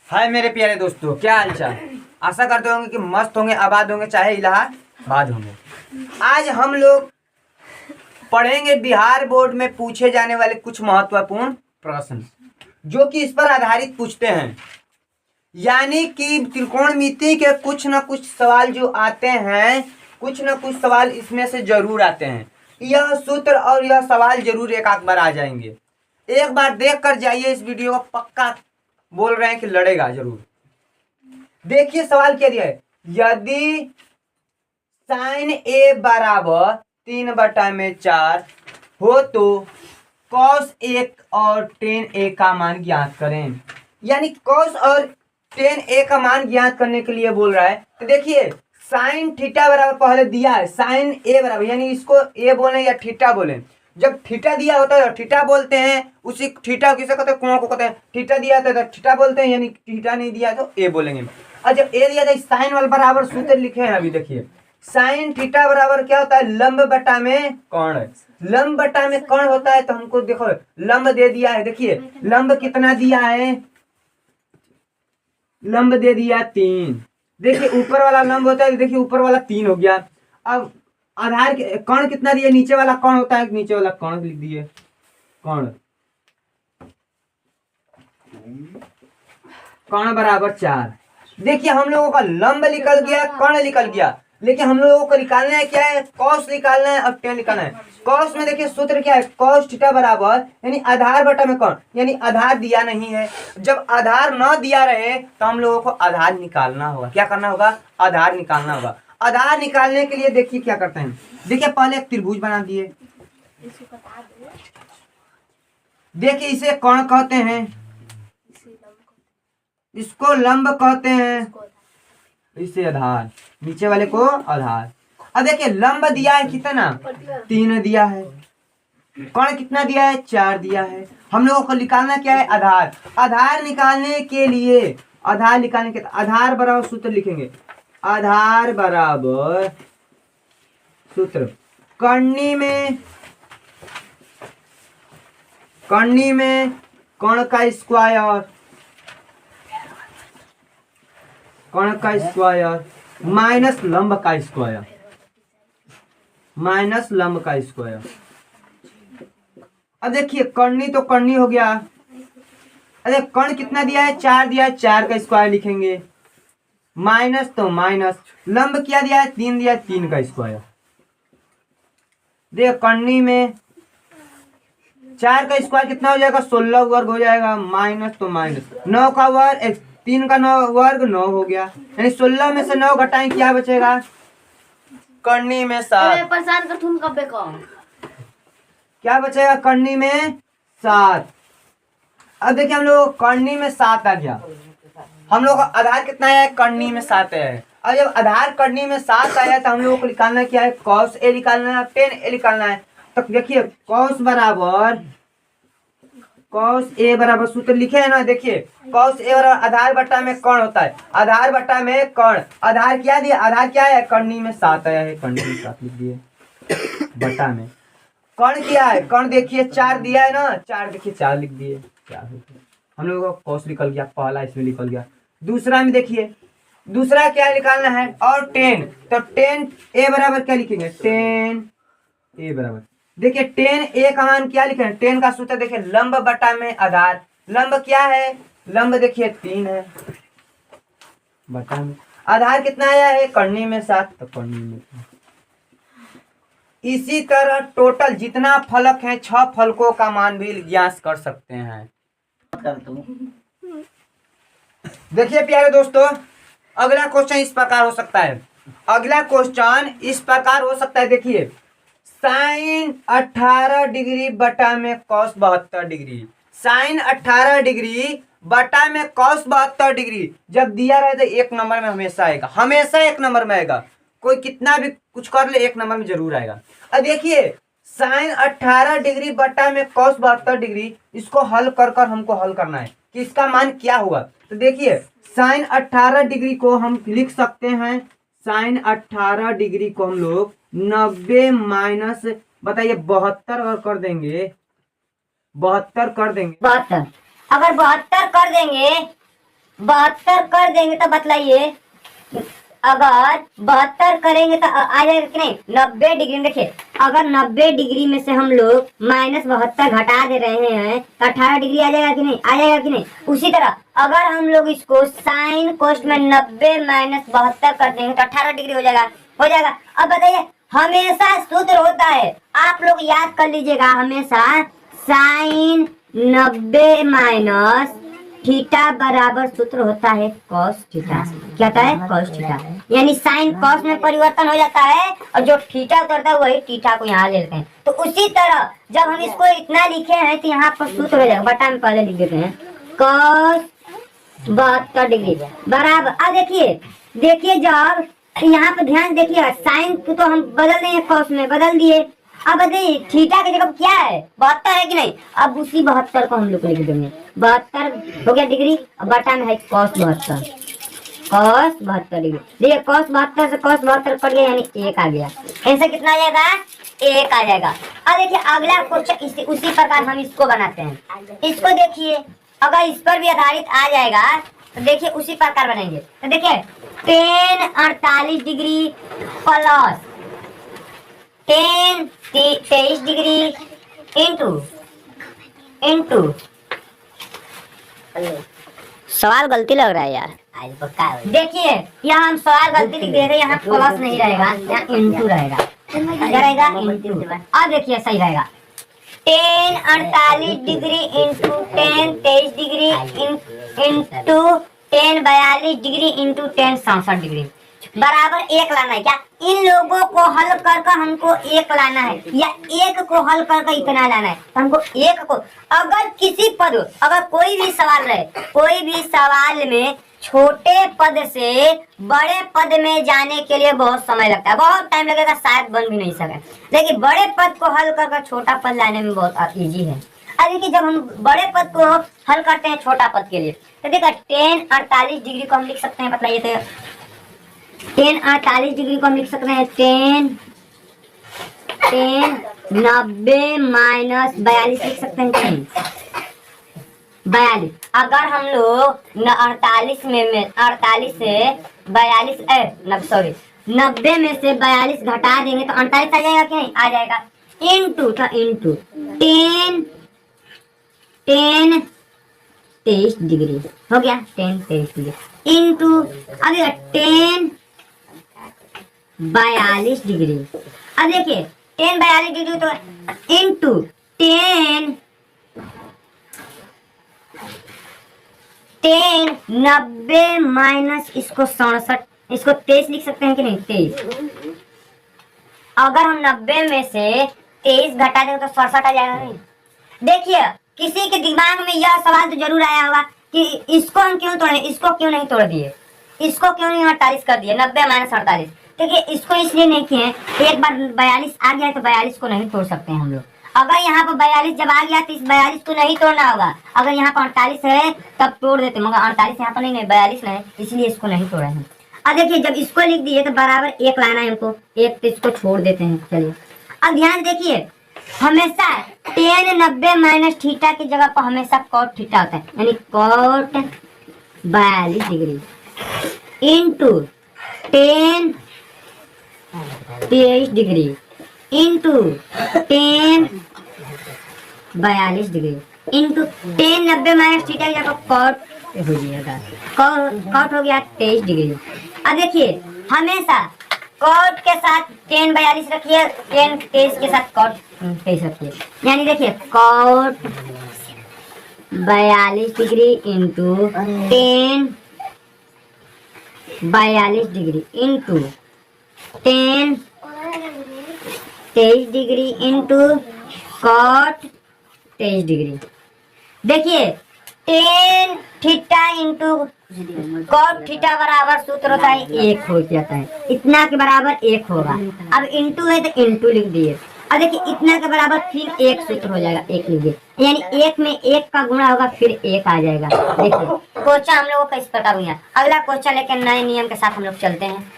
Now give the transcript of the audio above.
हाय मेरे प्यारे दोस्तों, क्या हाल चाल। आशा करते होंगे कि मस्त होंगे, आबाद होंगे, चाहे इलाहाबाद होंगे। आज हम लोग पढ़ेंगे बिहार बोर्ड में पूछे जाने वाले कुछ महत्वपूर्ण प्रश्न जो कि इस पर आधारित पूछते हैं। यानी कि त्रिकोणमिति के कुछ न कुछ सवाल जो आते हैं, कुछ न कुछ सवाल इसमें से जरूर आते हैं। यह सूत्र और यह सवाल जरूर एक आध बार आ जाएंगे। एक बार देख कर जाइए इस वीडियो को, पक्का बोल रहे हैं कि लड़ेगा जरूर। देखिए सवाल क्या दिया है। यदि साइन ए बराबर 3/4 हो तो कॉस 1 और टेन ए का मान ज्ञात करें। यानी कॉस और टेन ए का मान ज्ञात करने के लिए बोल रहा है। तो देखिए साइन थीटा बराबर पहले दिया है, साइन ए बराबर, यानी इसको ए बोले या थीटा बोले। जब थीटा दिया होता है तो थीटा बोलते हैं, उसी थीटा किसे कहते हैं, कोण को कहते हैं। थीटा दिया था तो थीटा बोलते हैं, यानी थीटा नहीं दिया तो ए बोलेंगे। और जब ए दिया था साइन वाला बराबर सूत्र लिखे हैं। अभी देखिए साइन थीटा बराबर क्या होता है, लंब बटा में कोण। लंब बटा में कोण होता है। तो हमको देखो लंब दे दिया है। देखिए लंब कितना दिया है, लंब दे दिया 3। देखिए ऊपर वाला लंब होता है, देखिए ऊपर वाला 3 हो गया। अब आधार कोण कितना दिया, नीचे वाला कोण होता है, नीचे वाला कोण लिख दिए, कोण कोण बराबर 4। देखिए हम लोगों का लंब निकल गया, कोण निकल गया, लेकिन हम लोगों को निकालना है क्या है, कॉस निकालना है और टेन निकालना है। कॉस में देखिए सूत्र क्या है, कॉस थीटा बराबर यानी आधार बटा में कोण, यानी आधार दिया नहीं है। जब आधार न दिया रहे तो हम लोगों को आधार निकालना होगा। क्या करना होगा, आधार निकालना होगा। आधार निकालने के लिए देखिए क्या करते हैं। देखिए पहले एक त्रिभुज बना दिए। देखिए इसे कोण कहते हैं, इसको लंब कहते हैं, इसे आधार, नीचे वाले को आधार। अब देखिए लंब दिया है कितना, 3 दिया है। कोण कितना दिया है, 4 दिया है। हम लोगों को निकालना क्या है, आधार। आधार निकालने के लिए, आधार निकालने के आधार बराबर सूत्र लिखेंगे। आधार बराबर सूत्र कर्ण में कोण का स्क्वायर, कोण का स्क्वायर माइनस लंब का स्क्वायर, माइनस लंब का स्क्वायर। अब देखिए कर्णी तो कर्णी हो गया। अरे कर्ण कितना दिया है, 4 दिया है, 4 का स्क्वायर लिखेंगे। माइनस तो माइनस, लंब क्या दिया है, 3 दिया है, 3 का स्क्वायर। देखिए कर्णी में 4 का स्क्वायर कितना हो जाएगा, 16 वर्ग हो जाएगा। माइनस तो माइनस, 9 का वर्ग 3 का 9 वर्ग 9 हो गया। यानी 16 में से 9 घटाएं क्या बचेगा, कर्णी में 7। परेशान कर तुम कब को क्या बचेगा, कर्णी में 7। अब देखिए हम लोग कर्णी में 7 आ गया। हम लोग का आधार कितना है, कर्णी में 7 है। और जब आधार कर्णी में 7 आया तो हम लोगों को निकालना क्या है, कॉस ए निकालना है, टेन ए निकालना है। तो देखिए कॉस बराबर, कॉस ए बराबर सूत्र लिखे है ना। देखिए कॉस ए बराबर आधार बटा में कोण होता है, आधार बटा में कोण। आधार क्या दिया, आधार क्या है, कर्णी में 7 आया है, कर्णी में 7 लिख दिए बटा में। कोण क्या है, कोण देखिए 4 दिया है ना, 4 देखिए 4 लिख दिए, 4 हम लोगों को कॉस निकल गया, पहला इसमें निकल गया। दूसरा में देखिए, दूसरा क्या निकालना है, और टेन। तो टेन ए बराबर क्या लिखेंगे, टेन ए बराबर, देखिए टेन ए का मान क्या लिखे, टेन का सूत्र देखिए लंब बटा में आधार। लंब क्या है, लंब देखिए 3 है बटा में आधार कितना आया है, कर्णी में 7, तो कर्णी में 7। इसी तरह टोटल जितना फलक है 6 फलकों का मान भी ज्ञात कर सकते हैं। देखिए प्यारे दोस्तों, अगला क्वेश्चन इस प्रकार हो सकता है। अगला क्वेश्चन इस प्रकार हो सकता है। देखिए साइन 18 डिग्री बटा में कॉस 72 डिग्री, साइन 18 डिग्री बटा में कॉस 72 डिग्री जब दिया रहे तो 1 नंबर में हमेशा आएगा, हमेशा 1 नंबर में आएगा। कोई कितना भी कुछ कर ले 1 नंबर में जरूर आएगा। अब देखिए साइन 18 डिग्री बटा में कॉस 72 डिग्री, इसको हल कर कर हमको हल करना है कि इसका मान क्या होगा। तो देखिए साइन 18 डिग्री को हम लिख सकते हैं, साइन 18 डिग्री को हम लोग 90 माइनस बताइए 72 कर देंगे, 72 कर देंगे, 72 अगर 72 कर देंगे 72 कर देंगे तो बतलाइए, अगर 72 करेंगे तो आ जाएगा कि नहीं 90 डिग्री। देखिए अगर 90 डिग्री में से हम लोग -72 घटा दे रहे हैं तो 18 डिग्री आ जाएगा कि नहीं, आ जाएगा कि नहीं। उसी तरह अगर हम लोग इसको साइन कोस्ट में 90 - 72 कर देंगे तो 18 डिग्री हो जाएगा, हो जाएगा। अब बताइए हमेशा सूत्र होता है, आप लोग याद कर लीजिएगा, हमेशा साइन 90 माइनस थीटा बराबर सूत्र होता है कॉस थीटा। क्या होता है, कॉस थीटा। यानी साइन कॉस में परिवर्तन हो जाता है और जो थीटा उतरता है वही थीटा को यहाँ ले लेते हैं। तो उसी तरह जब हम इसको इतना लिखे हैं तो यहाँ पर सूत्र हो जाएगा, बटा में पहले लिख देते हैं कॉस 72 डिग्री बराबर। अब देखिए देखिए जब यहाँ पे ध्यान देखिए, साइन को तो हम बदल देंगे, कॉस में बदल दिए। अब बताइए थीटा की जगह क्या है, 72 है कि नहीं। अब उसी 72 को हम लोग लिख देंगे, 72 हो गया डिग्री, अब बटा में है कॉस 72, कॉस 72 डिग्री। देखिए कॉस 72 से कॉस 72 कट गया यानी 1 आ गया। आंसर कितना आ जाएगा, 1 आ जाएगा। अब देखिए अगला क्वेश्चन उसी प्रकार हम इसको बनाते हैं। इसको देखिए अगर इस पर भी आधारित आ जाएगा तो देखिए उसी प्रकार बनेंगे। तो देखिए tan 48 degree plus tan 23 degree into सवाल गलती लग रहा है यार। देखिए यहाँ हम सवाल गलती लिख दे रहे हैं, यहाँ प्लस नहीं रहेगा, यहाँ इंटू रहेगा, क्या रहेगा इंटू। अब देखिए सही रहेगा tan 48 degree into tan 23 degree into tan 42 degree into tan 67 degree बराबर 1 लाना है। क्या इन लोगों को हल कर हमको 1 लाना है या 1 को हल कर इतना लाना है, तो हमको 1 को। अगर किसी पद, अगर कोई भी सवाल रहे, कोई भी सवाल में छोटे पद से बड़े पद में जाने के लिए बहुत समय लगता है, बहुत टाइम लगेगा, शायद बन भी नहीं सके। लेकिन बड़े पद को हल कर छोटा पद लाने में बहुत इजी है। अब देखिए जब हम बड़े पद को हल करते हैं छोटा पद के लिए तो देखिए tan 48 डिग्री को हम लिख सकते हैं, बताइए तो tan 48 डिग्री को हम लिख सकते हैं tan 90 माइनस 42 लिख सकते हैं, 42। अगर हम लोग 48 में 48 से 42 सॉरी 90 में से 42 घटा देंगे तो 48 आ जाएगा कि नहीं, आ जाएगा। इंटू था इंटू tan 23 डिग्री हो गया, tan 23 डिग्री इंटू अभी tan 42 डिग्री। अब देखिए tan 42 डिग्री तो इंटू tan 90 माइनस इसको 67, इसको 23 लिख सकते हैं कि नहीं, 23। अगर हम 90 में से 23 घटा देंगे तो 67 आ जाएगा नहीं। देखिए किसी के दिमाग में यह सवाल तो जरूर आया होगा कि इसको हम क्यों तोड़े, इसको क्यों नहीं तोड़ दिए, इसको क्यों नहीं 48 कर दिए, 90 माइनस 48। देखिए इसको इसलिए नहीं किए, एक बार 42 आ गया तो 42 को नहीं तोड़ सकते हैं हम लोग। अगर यहाँ पर 42 जब आ गया तो इस 42 को नहीं तोड़ना होगा। अगर यहाँ पर 48 है तब तोड़ देते, मगर 48 यहाँ पर नहीं, 42 नहीं, इसलिए इसको नहीं तोड़ा है। अब देखिए जब इसको लिख दिए तो बराबर 1 लाना है हमको, 1 तो इसको छोड़ देते हैं। चलिए अब ध्यान देखिए, हमेशा tan 90 माइनस थीटा की जगह पर हमेशा cot थीटा होता है, यानी cot 42 degree into tan 23 degree into tan 42 degree into tan 90 minus theta की जगह cot हो जाएगा, cot हो गया 23 डिग्री। अब देखिए हमेशा cot के साथ tan 42 रखिए, tan 23 के साथ cot 23 रखिए, यानी देखिए cot 42 degree into tan 42 degree into tan 23 degree into cot 23 degree. देखिए tan theta into cot theta बराबर सूत्र होता है 1 हो जाता है, इतना के बराबर 1 होगा। अब इंटू है तो इंटू लिख दिए। अब देखिए इतना के बराबर फिर 1 सूत्र हो जाएगा, 1 लिख दिए, यानी 1 में 1 का गुणा होगा फिर 1 आ जाएगा। देखिए क्वेश्चन हम लोगों का इस प्रकार हुआ। अगला क्वेश्चन लेकर नए नियम के साथ हम लोग चलते हैं।